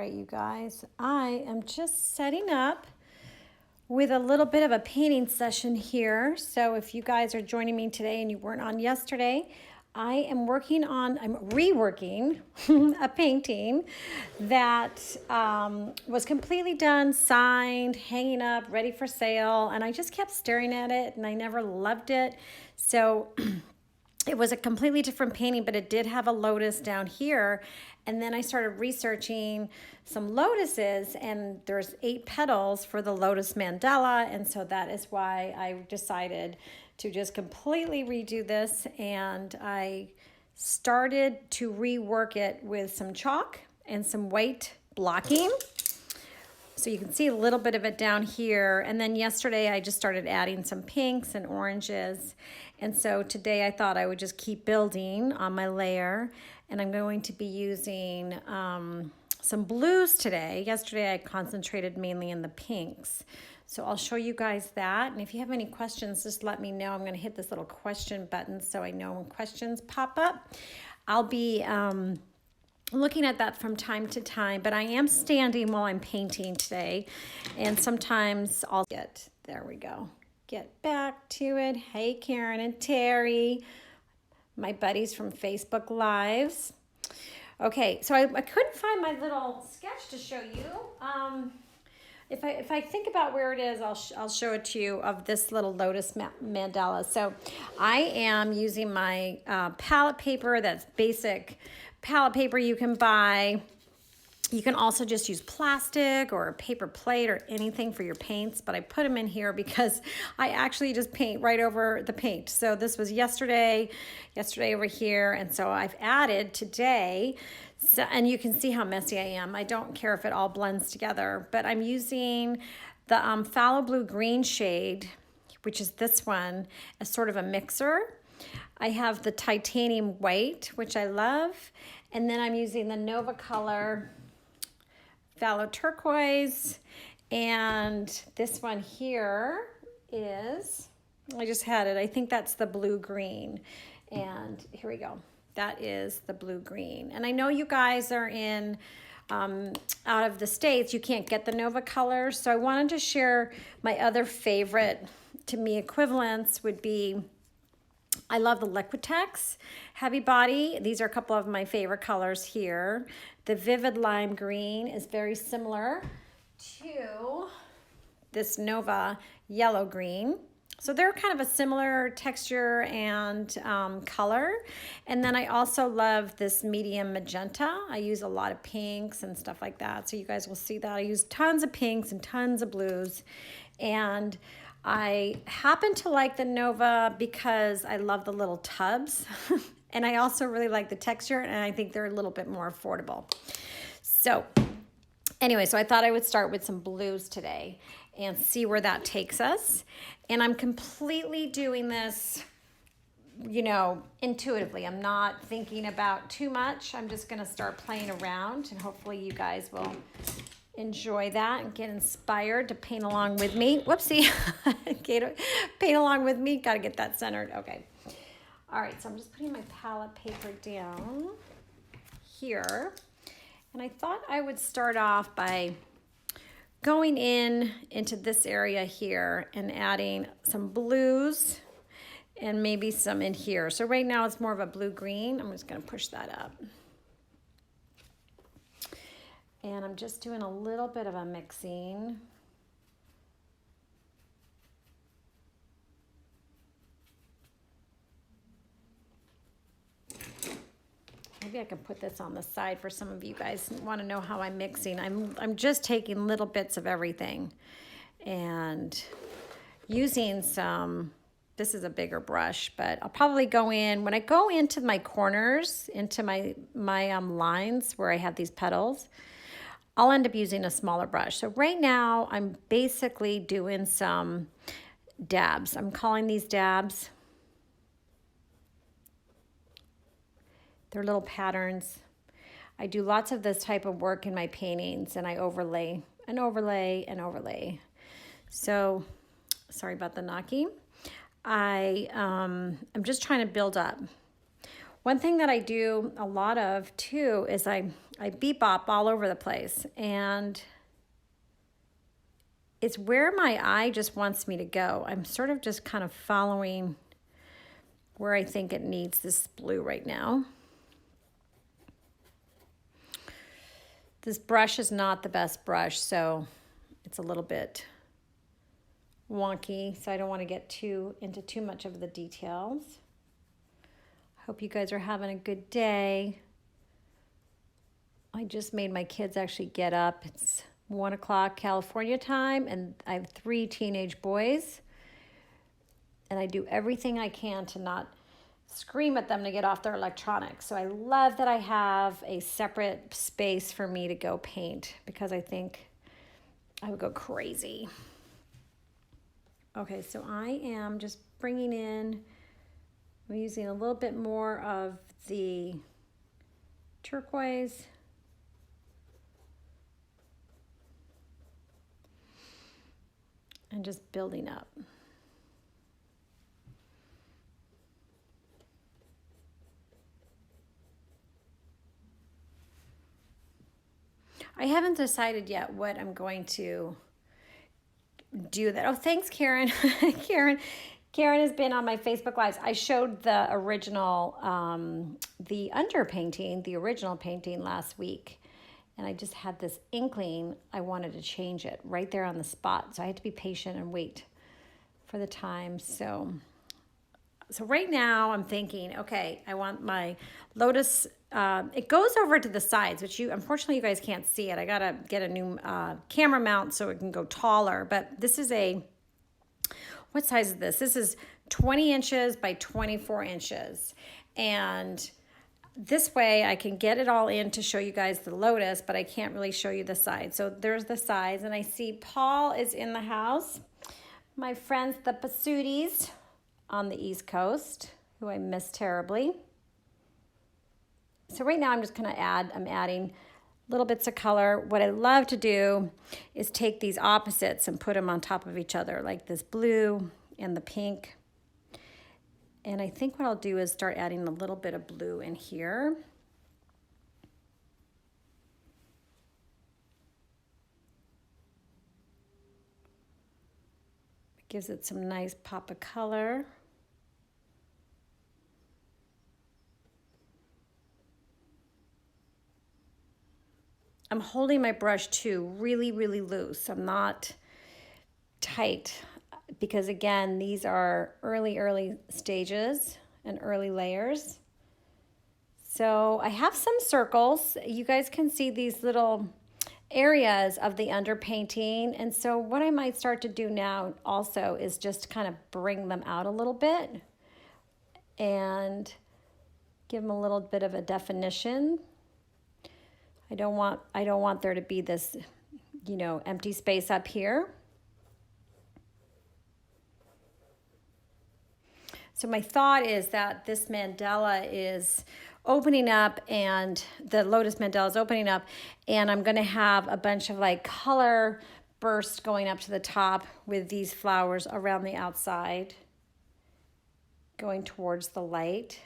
right, you guys, I am just setting up with a little bit of a painting session here. So if you guys are joining me today and you weren't on yesterday, I'm reworking a painting that was completely done, signed, hanging up, ready for sale. And I just kept staring at it and I never loved it. So it was a completely different painting, but it did have a lotus down here. And then I started researching some lotuses, and there's 8 petals for the Lotus Mandala. And so that is why I decided to just completely redo this. And I started to rework it with some chalk and some white blocking. So you can see a little bit of it down here. And then yesterday I just started adding some pinks and oranges. And so today I thought I would just keep building on my layer. And I'm going to be using some blues today. Yesterday I concentrated mainly in the pinks. So I'll show you guys that. And if you have any questions, just let me know. I'm going to hit this little question button so I know when questions pop up. I'll be looking at that from time to time, but I am standing while I'm painting today. And sometimes I'll there we go, get back to it. Hey, Karen and Terry, my buddies from Facebook Lives. Okay, so I couldn't find my little sketch to show you. If I think about where it is, I'll show it to you, of this little Lotus Mandala. So I am using my palette paper. That's basic palette paper you can buy. You can also just use plastic or a paper plate or anything for your paints, but I put them in here because I actually just paint right over the paint. So this was yesterday over here, and so I've added today. So, and you can see how messy I am. I don't care if it all blends together, but I'm using the phthalo blue green shade, which is this one, as sort of a mixer. I have the titanium white, which I love, and then I'm using the Nova Color phthalo turquoise, and this one here is, I just had it, I think that's the blue green, and here we go. That is the blue green. And I know you guys are in out of the States, you can't get the Nova Color, so I wanted to share my other favorite, to me, equivalents would be, I love the Liquitex Heavy Body. These are a couple of my favorite colors here. The Vivid Lime Green is very similar to this Nova Yellow Green. So they're kind of a similar texture and color. And then I also love this medium magenta. I use a lot of pinks and stuff like that. So you guys will see that. I use tons of pinks and tons of blues. And I happen to like the Nova because I love the little tubs. And I also really like the texture, and I think they're a little bit more affordable. So anyway, so I thought I would start with some blues today and see where that takes us. And I'm completely doing this, you know, intuitively. I'm not thinking about too much. I'm just gonna start playing around, and hopefully you guys will enjoy that and get inspired to paint along with me. Whoopsie. Paint along with me. Got to get that centered. Okay. All right. So I'm just putting my palette paper down here. And I thought I would start off by going into this area here and adding some blues and maybe some in here. So right now it's more of a blue-green. I'm just going to push that up. And I'm just doing a little bit of a mixing. Maybe I can put this on the side for some of you guys who want to know how I'm mixing. I'm just taking little bits of everything and using some, this is a bigger brush, but I'll probably go in, when I go into my corners, into my lines where I have these petals, I'll end up using a smaller brush. So right now I'm basically doing some dabs. I'm calling these dabs. They're little patterns. I do lots of this type of work in my paintings, and I overlay and overlay and overlay. So sorry about the knocking. I'm just trying to build up. One thing that I do a lot of too is I I bebop all over the place, and it's where my eye just wants me to go. I'm sort of just kind of following where I think it needs this blue right now. This brush is not the best brush, so it's a little bit wonky, so I don't want to get into too much of the details. Hope you guys are having a good day. I just made my kids actually get up. It's 1 o'clock California time, and I have 3 teenage boys, and I do everything I can to not scream at them to get off their electronics. So I love that I have a separate space for me to go paint, because I think I would go crazy. Okay, so I am just bringing in, I'm using a little bit more of the turquoise. And just building up. I haven't decided yet what I'm going to do that. Oh, thanks, Karen. Karen has been on my Facebook Lives. I showed the original, the underpainting, the original painting last week. And I just had this inkling I wanted to change it right there on the spot. So I had to be patient and wait for the time. So right now I'm thinking, okay, I want my Lotus, it goes over to the sides, which unfortunately you guys can't see it. I gotta get a new camera mount so it can go taller. But this is what size is this? This is 20 inches by 24 inches. And this way I can get it all in to show you guys the Lotus, but I can't really show you the sides. So there's the sides, and I see Paul is in the house. My friends, the Pasutis on the East Coast, who I miss terribly. So right now I'm just gonna I'm adding little bits of color. What I love to do is take these opposites and put them on top of each other, like this blue and the pink. And I think what I'll do is start adding a little bit of blue in here. It gives it some nice pop of color. I'm holding my brush too really, really loose. I'm not tight, because again, these are early stages and early layers. So I have some circles. You guys can see these little areas of the underpainting. And so what I might start to do now also is just kind of bring them out a little bit and give them a little bit of a definition. I don't want there to be this, empty space up here. So my thought is that this mandala is opening up, and the Lotus Mandala is opening up, and I'm going to have a bunch of like color bursts going up to the top with these flowers around the outside going towards the light.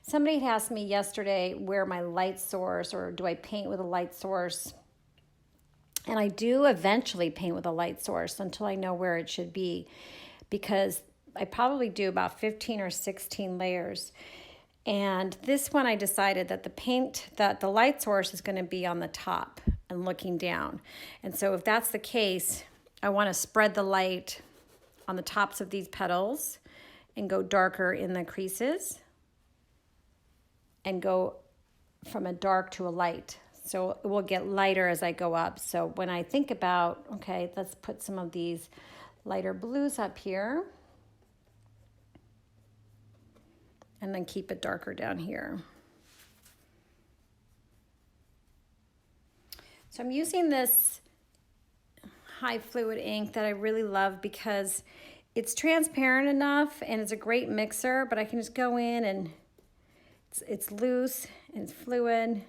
Somebody had asked me yesterday where my light source, or do I paint with a light source? And I do eventually paint with a light source until I know where it should be, because I probably do about 15 or 16 layers. And this one I decided that the light source is going to be on the top and looking down. And so if that's the case, I want to spread the light on the tops of these petals and go darker in the creases and go from a dark to a light. So it will get lighter as I go up. So when I think about, okay, let's put some of these lighter blues up here, and then keep it darker down here. So I'm using this high fluid ink that I really love because it's transparent enough and it's a great mixer, but I can just go in and it's loose and it's fluid.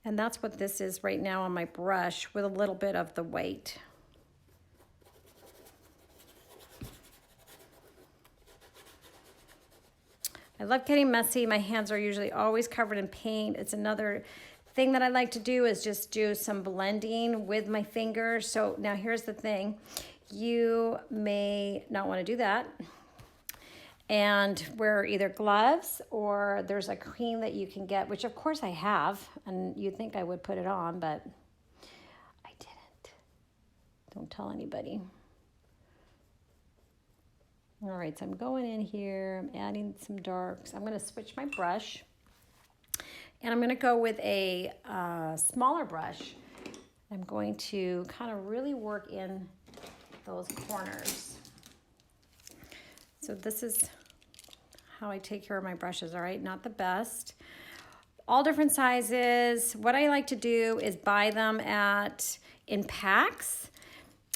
And that's what this is right now on my brush, with a little bit of the white. I love getting messy. My hands are usually always covered in paint. It's another thing that I like to do is just do some blending with my fingers. So now here's the thing. You may not want to do that and wear either gloves, or there's a cream that you can get, which of course I have, and you'd think I would put it on, but I didn't. Don't tell anybody. All right, so I'm going in here, I'm adding some darks. I'm gonna switch my brush, and I'm gonna go with a smaller brush. I'm going to kind of really work in those corners. So this is how I take care of my brushes, all right? Not the best. All different sizes. What I like to do is buy them in packs,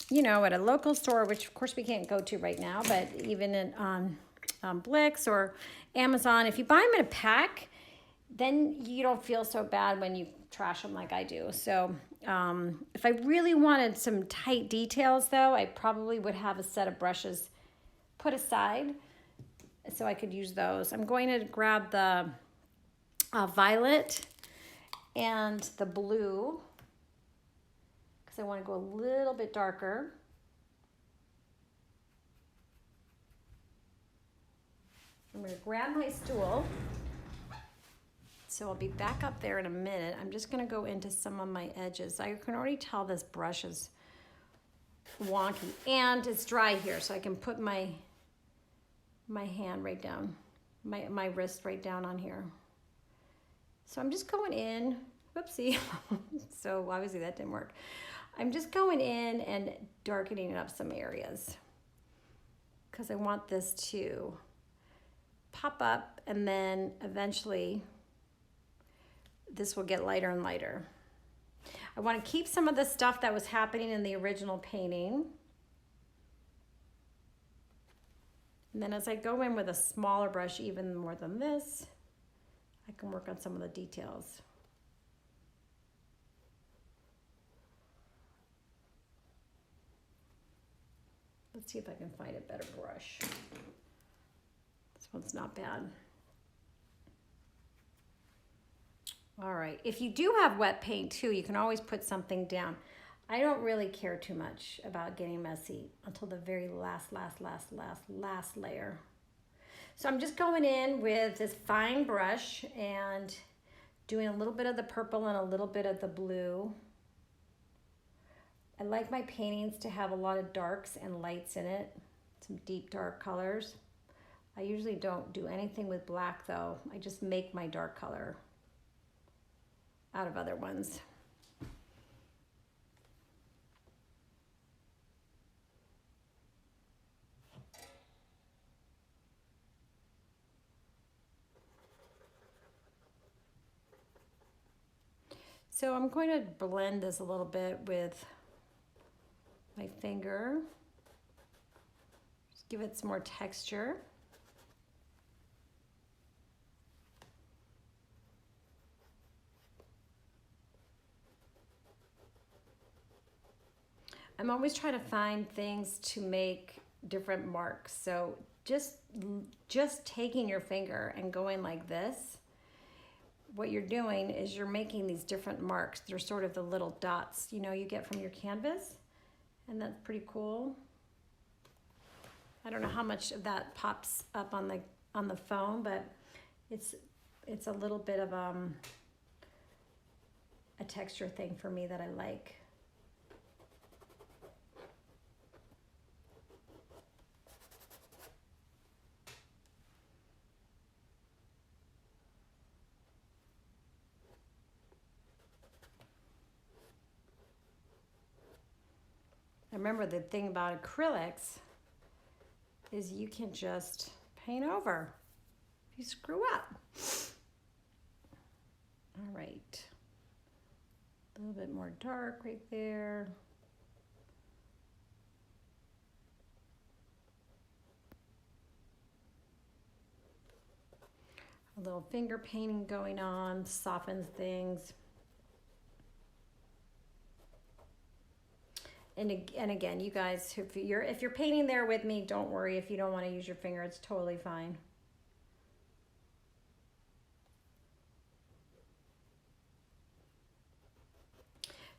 you know, at a local store, which of course we can't go to right now, but even on Blix or Amazon, if you buy them in a pack, then you don't feel so bad when you trash them like I do. So if I really wanted some tight details though, I probably would have a set of brushes put aside so I could use those. I'm going to grab the violet and the blue because I want to go a little bit darker. I'm going to grab my stool. So I'll be back up there in a minute. I'm just going to go into some of my edges. I can already tell this brush is wonky, and it's dry here, so I can put my hand right down, my wrist right down on here. So I'm just going in, whoopsie. So obviously that didn't work. I'm just going in and darkening up some areas because I want this to pop up, and then eventually this will get lighter and lighter. I want to keep some of the stuff that was happening in the original painting. And then as I go in with a smaller brush, even more than this, I can work on some of the details. Let's see if I can find a better brush. This one's not bad. All right, if you do have wet paint too, you can always put something down. I don't really care too much about getting messy until the very last layer. So I'm just going in with this fine brush and doing a little bit of the purple and a little bit of the blue. I like my paintings to have a lot of darks and lights in it, some deep dark colors. I usually don't do anything with black though. I just make my dark color out of other ones. So I'm going to blend this a little bit with my finger. Just give it some more texture. I'm always trying to find things to make different marks. So just taking your finger and going like this, what you're doing is you're making these different marks. They're sort of the little dots, you know, you get from your canvas, and that's pretty cool. I don't know how much of that pops up on the phone, but it's a little bit of a texture thing for me that I like. Remember, the thing about acrylics is you can just paint over if you screw up. All right, a little bit more dark right there. A little finger painting going on, softens things. And again, you guys, if you're painting there with me, don't worry if you don't want to use your finger. It's totally fine.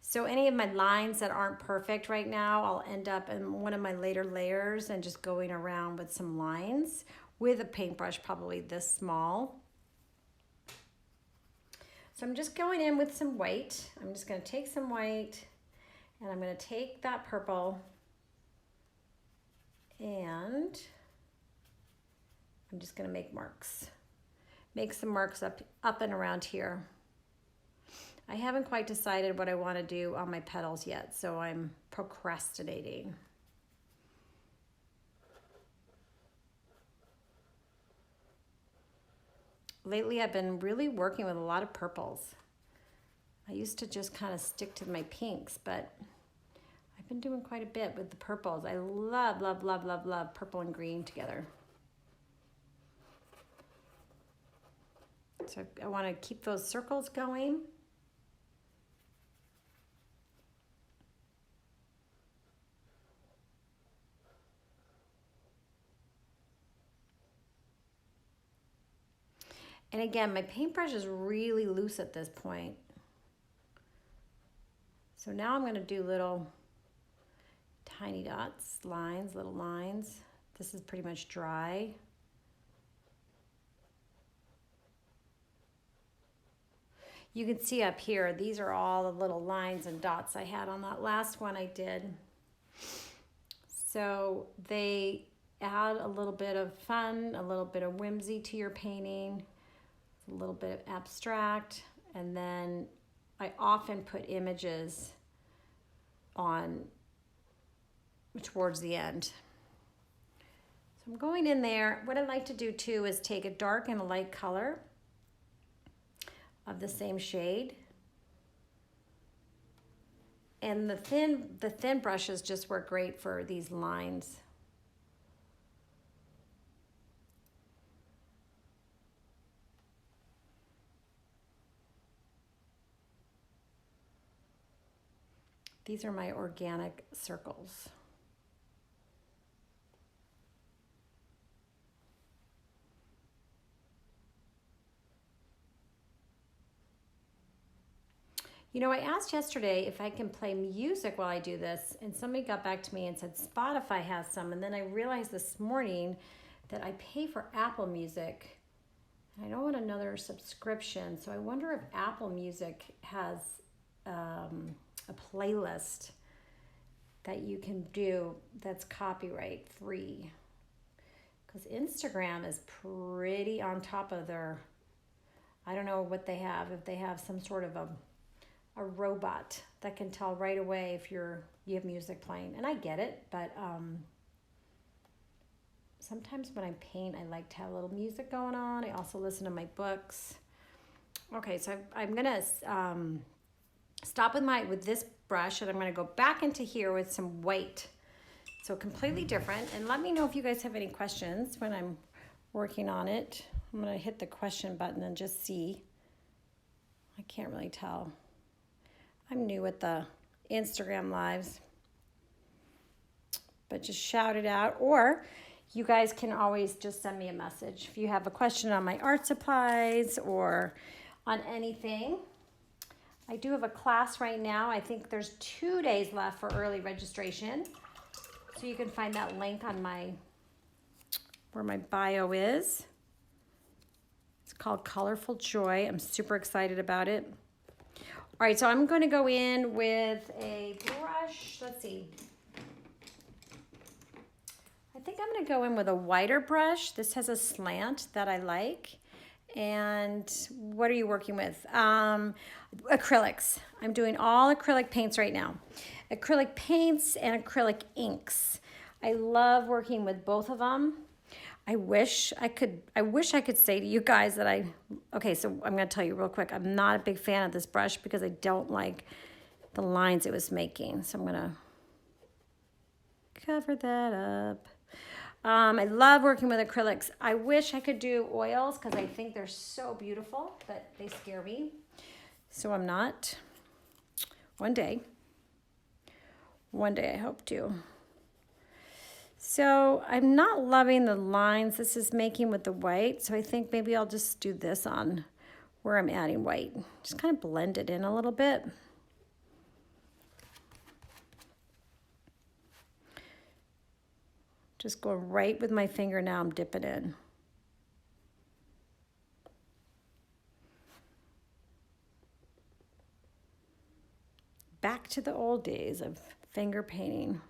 So any of my lines that aren't perfect right now, I'll end up in one of my later layers and just going around with some lines with a paintbrush probably this small. So I'm just going in with some white. I'm just going to take some white and I'm going to take that purple and I'm just going to make marks. Make some marks up and around here. I haven't quite decided what I want to do on my petals yet, so I'm procrastinating. Lately, I've been really working with a lot of purples. I used to just kind of stick to my pinks, but I've been doing quite a bit with the purples. I love, love, love, love, love purple and green together. So I want to keep those circles going. And again, my paintbrush is really loose at this point. So now I'm going to do little tiny dots, lines, little lines. This is pretty much dry. You can see up here, these are all the little lines and dots I had on that last one I did. So they add a little bit of fun, a little bit of whimsy to your painting, a little bit of abstract, and then I often put images on towards the end. So I'm going in there. What I like to do too is take a dark and a light color of the same shade. And the thin brushes just work great for these lines. These are my organic circles. You know, I asked yesterday if I can play music while I do this, and somebody got back to me and said Spotify has some, and then I realized this morning that I pay for Apple Music, and I don't want another subscription, so I wonder if Apple Music has a playlist that you can do that's copyright free, because Instagram is pretty on top of their, I don't know what they have, if they have some sort of a robot that can tell right away if you have music playing. And I get it, but sometimes when I paint, I like to have a little music going on. I also listen to my books. Okay, so I'm gonna stop with this brush, and I'm gonna go back into here with some white. So completely different. And let me know if you guys have any questions when I'm working on it. I'm gonna hit the question button and just see. I can't really tell. I'm new at the Instagram lives, but just shout it out, or you guys can always just send me a message if you have a question on my art supplies or on anything. I do have a class right now. I think there's 2 days left for early registration, so you can find that link on where my bio is. It's called Colorful Joy. I'm super excited about it. All right, so I'm going to go in with a brush. Let's see. I think I'm going to go in with a wider brush. This has a slant that I like. And what are you working with? Acrylics. I'm doing all acrylic paints right now. Acrylic paints and acrylic inks. I love working with both of them. I wish I could say to you guys that okay, so I'm going to tell you real quick. I'm not a big fan of this brush because I don't like the lines it was making. So I'm going to cover that up. I love working with acrylics. I wish I could do oils because I think they're so beautiful, but they scare me. So I'm not. One day I hope to. So I'm not loving the lines this is making with the white, so I think maybe I'll just do this on where I'm adding white. Just kind of blend it in a little bit. Just going right with my finger now, I'm dipping in. Back to the old days of finger painting.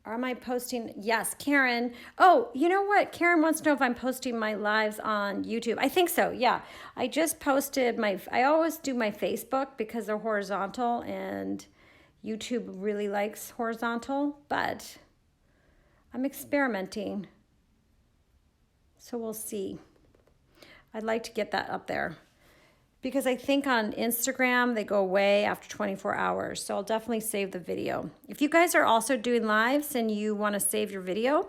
Am I posting? Yes, Karen. Oh, you know what? Karen wants to know if I'm posting my lives on YouTube. I think so, yeah. I just posted I always do my Facebook because they're horizontal and YouTube really likes horizontal, but I'm experimenting. So we'll see. I'd like to get that up there. Because I think on Instagram, they go away after 24 hours. So I'll definitely save the video. If you guys are also doing lives and you want to save your video,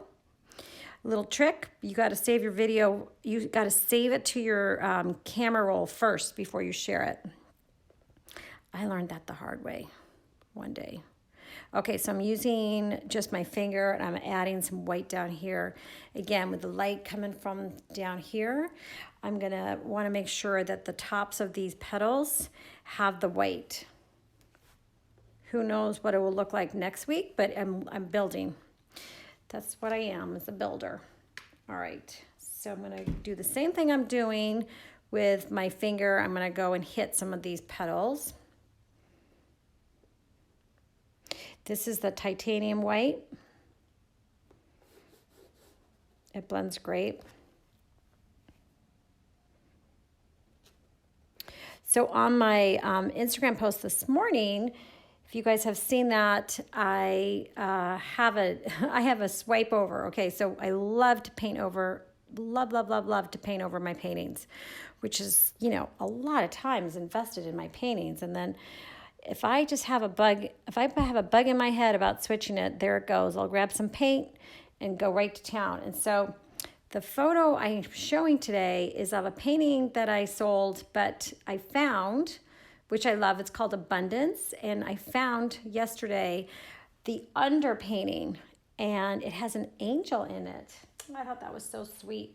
a little trick, you got to save your video. You got to save it to your camera roll first before you share it. I learned that the hard way one day. Okay, so I'm using just my finger and I'm adding some white down here. Again, with the light coming from down here, I'm gonna wanna make sure that the tops of these petals have the white. Who knows what it will look like next week, but I'm building. That's what I am, as a builder. All right, so I'm gonna do the same thing I'm doing with my finger. I'm gonna go and hit some of these petals. This is the titanium white. It blends great. So on my Instagram post this morning, if you guys have seen that, I have a swipe over. Okay, so I love to paint over, love to paint over my paintings, which is, you know, a lot of time is invested in my paintings. And then if I just have a bug, if I have a bug in my head about switching it, there it goes. I'll grab some paint and go right to town. And so the photo I'm showing today is of a painting that I sold, but I found, which I love, it's called Abundance. And I found yesterday the underpainting, and it has an angel in it. I thought that was so sweet.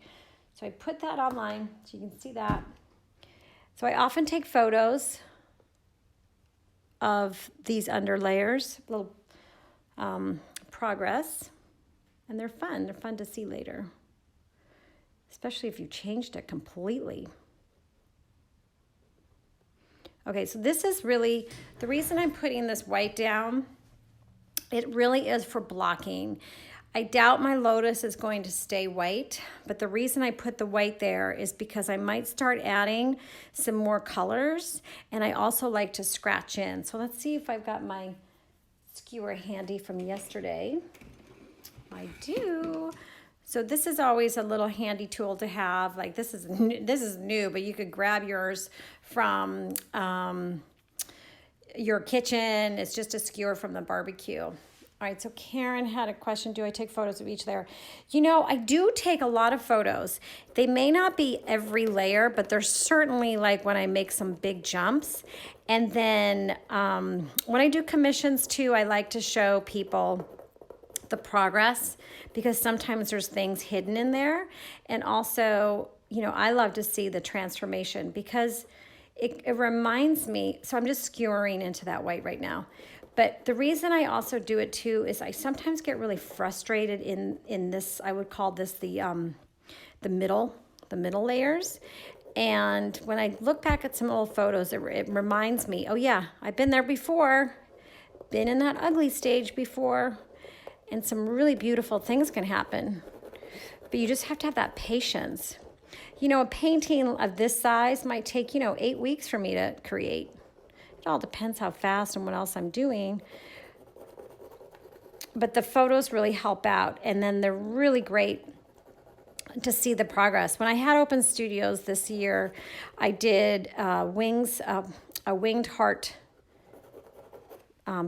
So I put that online so you can see that. So I often take photos of these underlayers, little progress, and they're fun. They're fun to see later, especially if you changed it completely. Okay, so this is really, the reason I'm putting this white down, it really is for blocking. I doubt my Lotus is going to stay white, but the reason I put the white there is because I might start adding some more colors, and I also like to scratch in. So let's see if I've got my skewer handy from yesterday. I do. So this is always a little handy tool to have. Like this is new, but you could grab yours from your kitchen. It's just a skewer from the barbecue. All right, so Karen had a question. Do I take photos of each layer? You know, I do take a lot of photos. They may not be every layer, but they're certainly like when I make some big jumps. And then when I do commissions too, I like to show people the progress because sometimes there's things hidden in there. And also, you know, I love to see the transformation because it reminds me. So I'm just skewering into that white right now. But the reason I also do it too is I sometimes get really frustrated in this, I would call this the middle layers. And when I look back at some old photos, it reminds me, oh yeah, I've been there before, been in that ugly stage before, and some really beautiful things can happen. But you just have to have that patience. You know, a painting of this size might take, 8 weeks for me to create. It all depends how fast and what else I'm doing. But the photos really help out, and then they're really great to see the progress. When I had open studios this year, I did a winged heart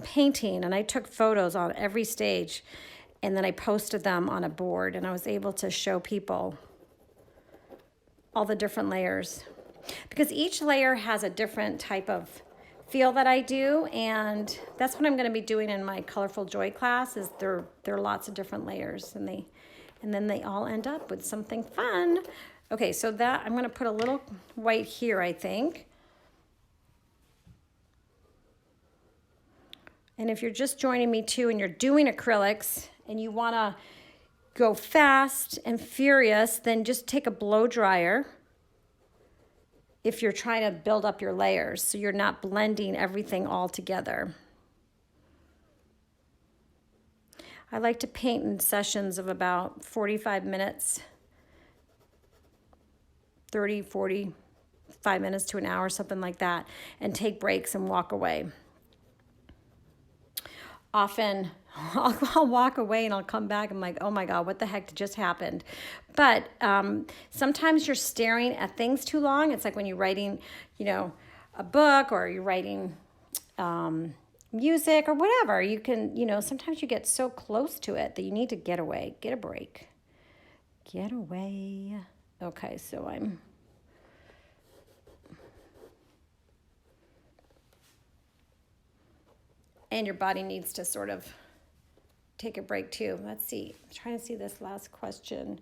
painting, and I took photos on every stage, and then I posted them on a board, and I was able to show people all the different layers because each layer has a different type of feel that I do, and that's what I'm going to be doing in my Colorful Joy class. Is there are lots of different layers, and they And then they all end up with something fun. Okay, so that, I'm gonna put a little white here, I think. And if you're just joining me too and you're doing acrylics and you wanna go fast and furious, then just take a blow dryer if you're trying to build up your layers so you're not blending everything all together. I like to paint in sessions of about 45 minutes, 30, 45 minutes to an hour, something like that, and take breaks and walk away. Often I'll walk away and I'll come back and I'm like, oh my God, what the heck just happened? But sometimes you're staring at things too long. It's like when you're writing, a book or you're writing music or whatever. You can, sometimes you get so close to it that you need to get away, get a break. Get away. Okay, so and your body needs to sort of take a break too. Let's see. I'm trying to see this last question.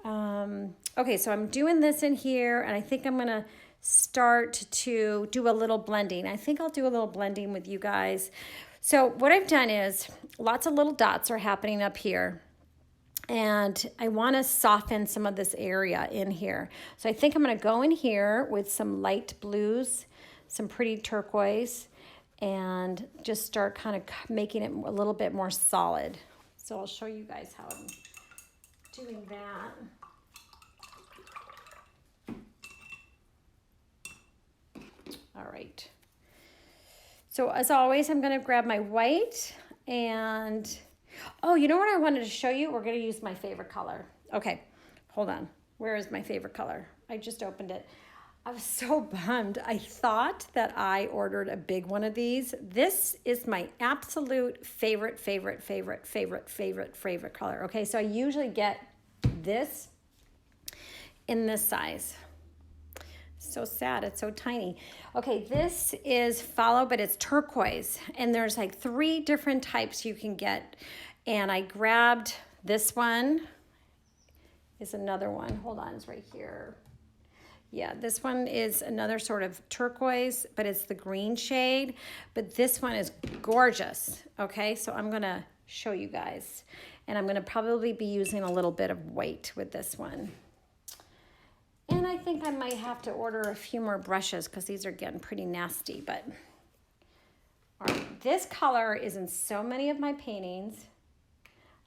Okay, so I'm doing this in here, and I think I'm gonna start to do a little blending. I think I'll do a little blending with you guys. So what I've done is lots of little dots are happening up here, and I want to soften some of this area in here. So I think I'm going to go in here with some light blues, some pretty turquoise, and just start kind of making it a little bit more solid. So I'll show you guys how I'm doing that. All right. So as always, I'm going to grab my white and, oh, you know what I wanted to show you? We're going to use my favorite color. Okay, hold on. Where is my favorite color? I just opened it. I was so bummed. I thought that I ordered a big one of these. This is my absolute favorite color. Okay, so I usually get this in this size. So sad, it's so tiny. Okay, this is Follow, but it's turquoise, and there's like 3 different types you can get. And I grabbed this one. Is another one. Hold on, it's right here. Yeah, this one is another sort of turquoise, but it's the green shade. But this one is gorgeous. Okay, so I'm gonna show you guys, and I'm gonna probably be using a little bit of white with this one. And I think I might have to order a few more brushes because these are getting pretty nasty, but all right, this color is in so many of my paintings.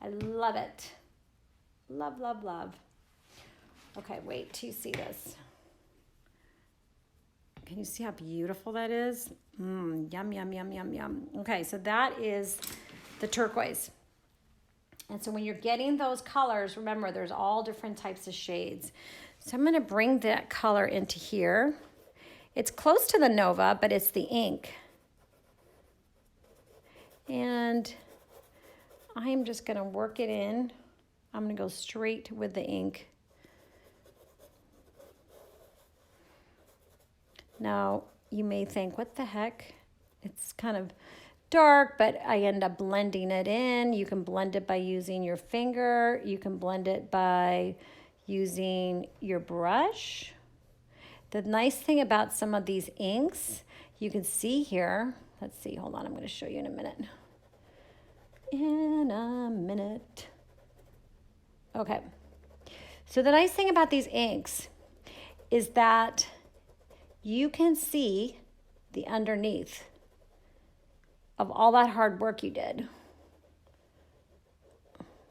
I love it. Love, love, love. Okay, wait till you see this. Can you see how beautiful that is? Yum, yum, yum, yum, yum. Okay, so that is the turquoise. And so when you're getting those colors, remember there's all different types of shades. So I'm gonna bring that color into here. It's close to the Nova, but it's the ink. And I'm just gonna work it in. I'm gonna go straight with the ink. Now, you may think, what the heck? It's kind of dark, but I end up blending it in. You can blend it by using your finger. You can blend it by using your brush. The nice thing about some of these inks, you can see here, let's see, hold on, I'm gonna show you in a minute. In a minute. Okay, so the nice thing about these inks is that you can see the underneath of all that hard work you did.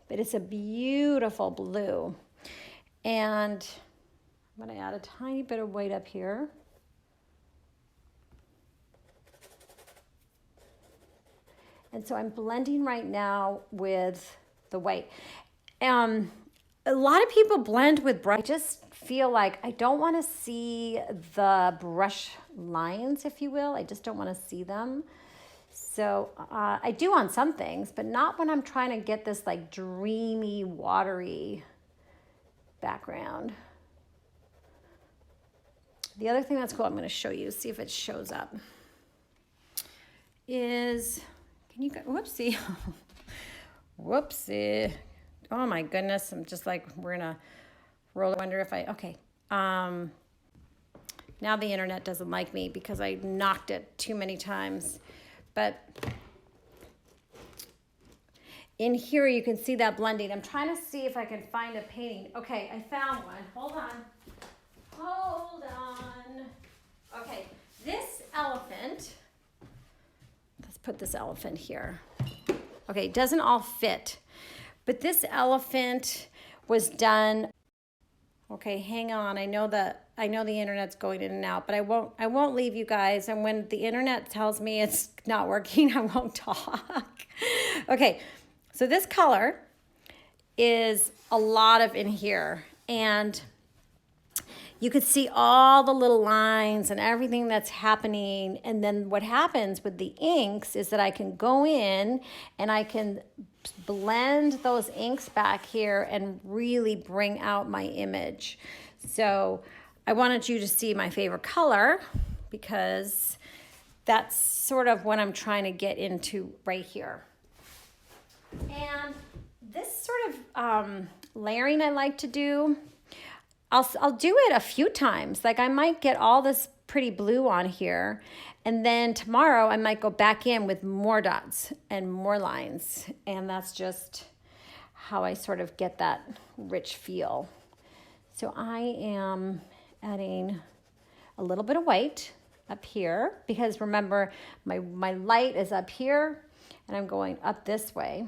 But it's a beautiful blue. And I'm gonna add a tiny bit of white up here. And so I'm blending right now with the white. A lot of people blend with brush. I just feel like I don't want to see the brush lines, if you will. I just don't want to see them. So I do on some things, but not when I'm trying to get this like dreamy, watery background. The other thing that's cool, I'm going to show you, see if it shows up, is, can you go, whoopsie, whoopsie. oh my goodness, I'm just like, we're gonna roll. I wonder if okay. Now the internet doesn't like me because I knocked it too many times. But in here you can see that blending. I'm trying to see if I can find a painting. Okay, I found one. Hold on. Hold on. Okay, this elephant, let's put this elephant here. Okay, it doesn't all fit, but this elephant was done. Okay, hang on. I know the internet's going in and out, but I won't leave you guys. And when the internet tells me it's not working, I won't talk. Okay, so this color is a lot of in here, and you could see all the little lines and everything that's happening. And then what happens with the inks is that I can go in and I can blend those inks back here and really bring out my image. So I wanted you to see my favorite color because that's sort of what I'm trying to get into right here. And this sort of layering I like to do, I'll do it a few times. Like I might get all this pretty blue on here, and then tomorrow I might go back in with more dots and more lines. And that's just how I sort of get that rich feel. So I am adding a little bit of white up here because remember my light is up here and I'm going up this way.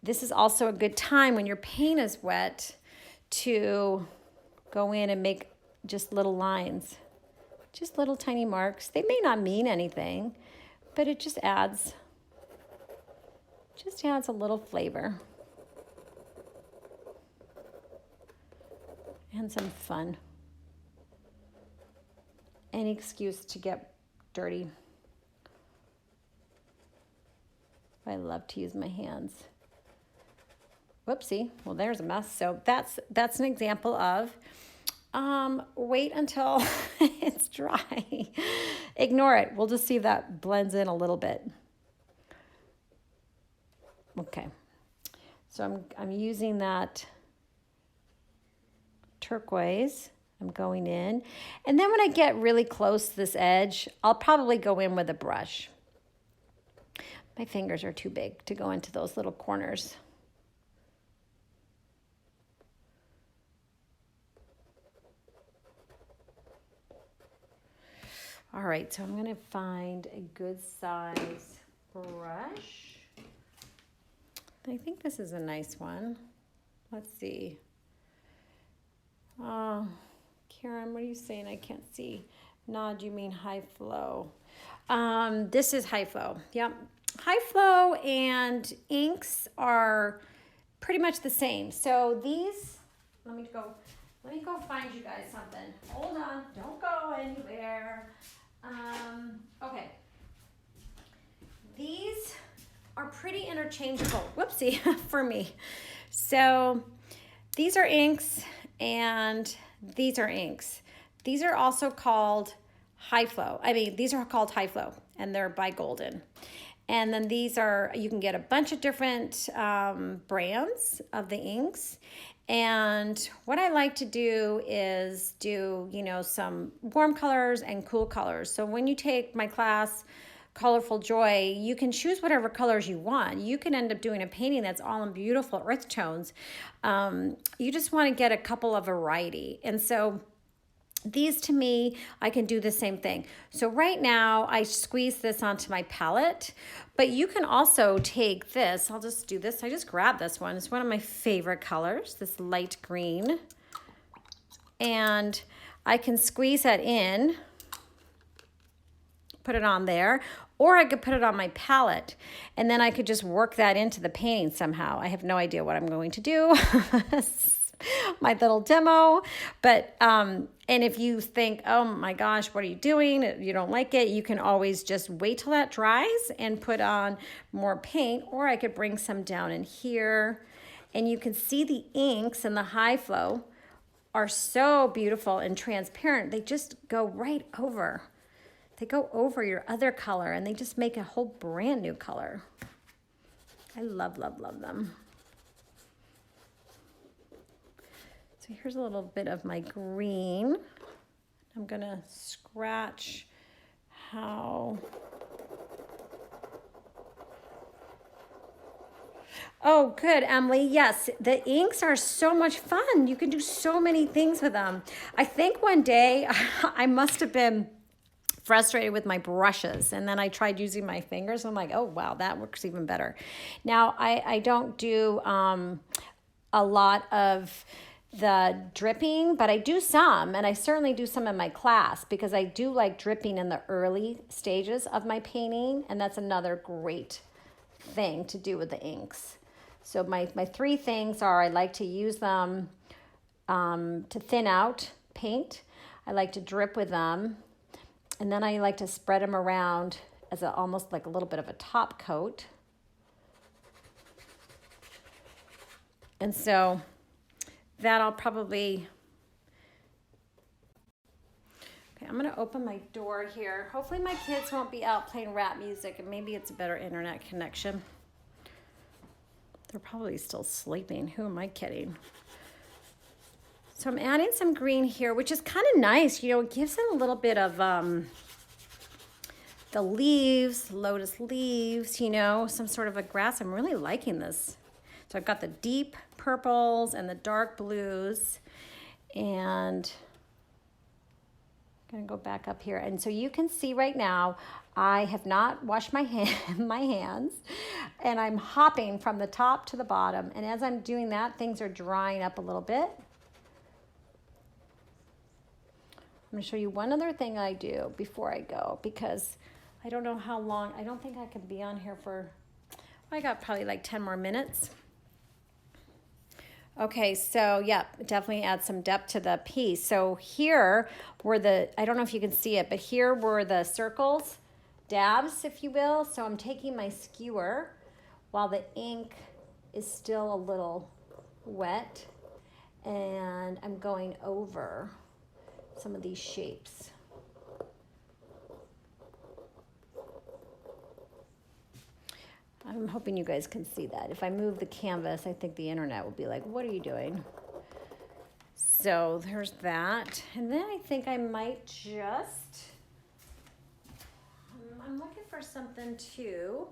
This is also a good time when your paint is wet to go in and make just little lines, just little tiny marks. They may not mean anything, but it just adds a little flavor and some fun. Any excuse to get dirty. I love to use my hands. Whoopsie, well there's a mess. So that's an example of wait until it's dry. Ignore it. We'll just see if that blends in a little bit. Okay, so I'm using that turquoise. I'm going in, and then when I get really close to this edge, I'll probably go in with a brush. My fingers are too big to go into those little corners. All right, so I'm gonna find a good size brush. I think this is a nice one. Let's see. Oh, Karen, what are you saying? I can't see. Nod, you mean high flow. This is high flow. Yep. High flow and inks are pretty much the same. So these, let me go find you guys something. Hold on, don't go anywhere. Okay. These are pretty interchangeable. Whoopsie, for me. So these are inks and these are inks. These are also called high flow. These are called high flow and they're by Golden. And then these are, you can get a bunch of different brands of the inks. And what I like to do is do, some warm colors and cool colors. So when you take my class, Colorful Joy, you can choose whatever colors you want. You can end up doing a painting that's all in beautiful earth tones. You just want to get a couple of variety. And so these, to me, I can do the same thing. So right now I squeeze this onto my palette, but you can also take this. I'll just do this. I just grabbed this one. It's one of my favorite colors, this light green. And I can squeeze that in, put it on there, or I could put it on my palette and then I could just work that into the painting somehow. I have no idea what I'm going to do. My little demo, but and if you think, oh my gosh, what are you doing? You don't like it, you can always just wait till that dries and put on more paint, or I could bring some down in here and you can see the inks and the high flow are so beautiful and transparent. They just go right over. They go over your other color and they just make a whole brand new color. I love, love, love them. So here's a little bit of my green. I'm gonna scratch how. Oh, good, Emily. Yes, the inks are so much fun. You can do so many things with them. I think one day I must have been frustrated with my brushes, and then I tried using my fingers. I'm like, oh, wow, that works even better. Now, I don't do a lot of the dripping, but I do some, and I certainly do some in my class because I do like dripping in the early stages of my painting, and that's another great thing to do with the inks. So my three things are I like to use them to thin out paint. I like to drip with them. And then I like to spread them around as almost like a little bit of a top coat. And so that I'll probably... Okay, I'm gonna open my door here. Hopefully my kids won't be out playing rap music, and maybe it's a better internet connection. They're probably still sleeping. Who am I kidding? So I'm adding some green here, which is kind of nice. You know, it gives it a little bit of the leaves, lotus leaves, you know, some sort of a grass. I'm really liking this. So I've got the deep purples and the dark blues. And I'm gonna go back up here. And so you can see right now, I have not washed my hands, and I'm hopping from the top to the bottom. And as I'm doing that, things are drying up a little bit. I'm gonna show you one other thing I do before I go, because I don't know how long, I don't think I can be on here for, I got probably like 10 more minutes. Okay, so yeah, definitely add some depth to the piece. So here were the, I don't know if you can see it, but here were the circles, dabs, if you will. So I'm taking my skewer while the ink is still a little wet, and I'm going over some of these shapes. I'm hoping you guys can see that. If I move the canvas, I think the internet will be like, what are you doing? So there's that. And then I think I might just, I'm looking for something to,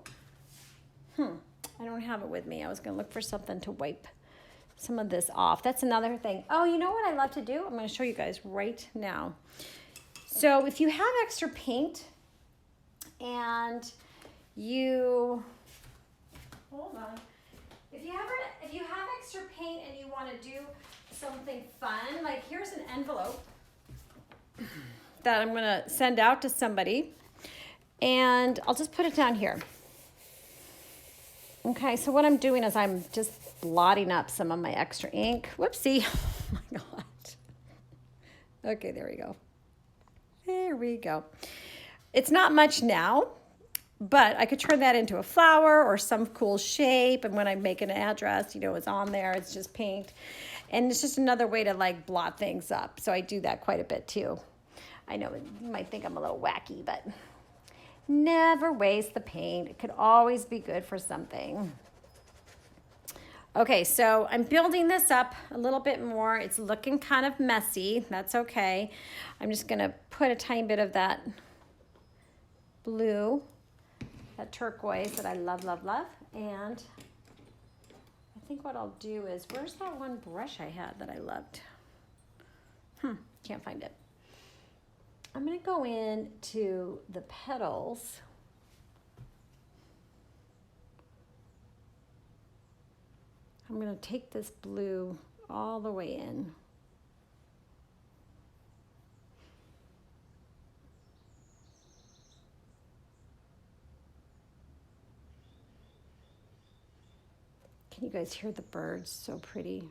I don't have it with me. I was gonna look for something to wipe some of this off. That's another thing. Oh, you know what I love to do? I'm gonna show you guys right now. So if you have extra paint and you, hold on. If you have extra paint and you want to do something fun, like here's an envelope that I'm going to send out to somebody, and I'll just put it down here. Okay, so what I'm doing is I'm just blotting up some of my extra ink. Whoopsie. Oh my God. Okay, there we go. There we go. It's not much now, but I could turn that into a flower or some cool shape. And when I make an address, you know, it's on there. It's just paint. And it's just another way to like blot things up. So I do that quite a bit too. I know you might think I'm a little wacky, but never waste the paint. It could always be good for something. Okay, so I'm building this up a little bit more. It's looking kind of messy. That's okay. I'm just gonna put a tiny bit of that blue, that turquoise that I love, love, love. And I think what I'll do is, where's that one brush I had that I loved? Can't find it. I'm gonna go into the petals. I'm gonna take this blue all the way in. Can you guys hear the birds? So pretty.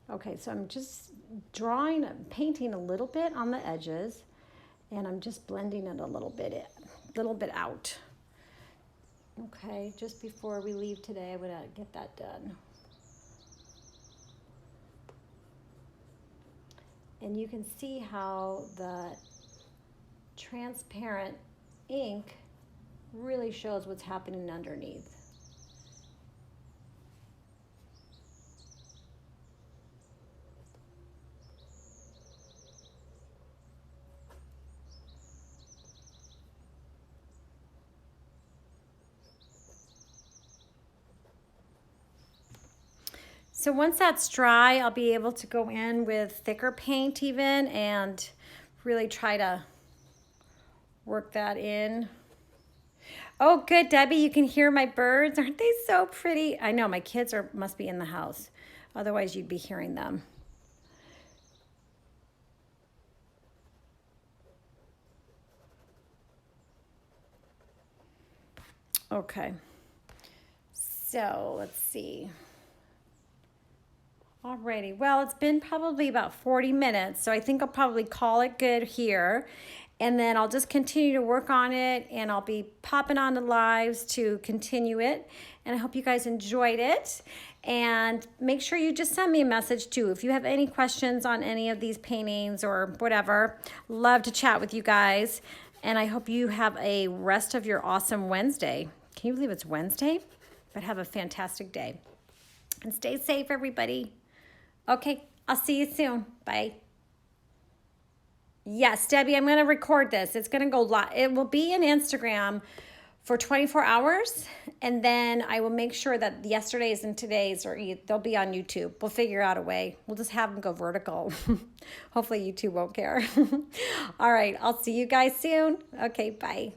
Okay, so I'm just painting a little bit on the edges, and I'm just blending it a little bit out. Okay, just before we leave today, I'm gonna get that done. And you can see how the transparent ink really shows what's happening underneath. So once that's dry, I'll be able to go in with thicker paint even and really try to work that in. Oh, good, Debbie, you can hear my birds. Aren't they so pretty? I know, my kids must be in the house. Otherwise, you'd be hearing them. Okay. So let's see. Alrighty, well, it's been probably about 40 minutes, so I think I'll probably call it good here. And then I'll just continue to work on it, and I'll be popping on the lives to continue it. And I hope you guys enjoyed it. And make sure you just send me a message too. If you have any questions on any of these paintings or whatever, love to chat with you guys. And I hope you have a rest of your awesome Wednesday. Can you believe it's Wednesday? But have a fantastic day. And stay safe, everybody. Okay, I'll see you soon. Bye. Yes, Debbie, I'm going to record this. It's going to go live. It will be in Instagram for 24 hours, and then I will make sure that yesterday's and today's they'll be on YouTube. We'll figure out a way. We'll just have them go vertical. Hopefully YouTube won't care. All right, I'll see you guys soon. Okay, bye.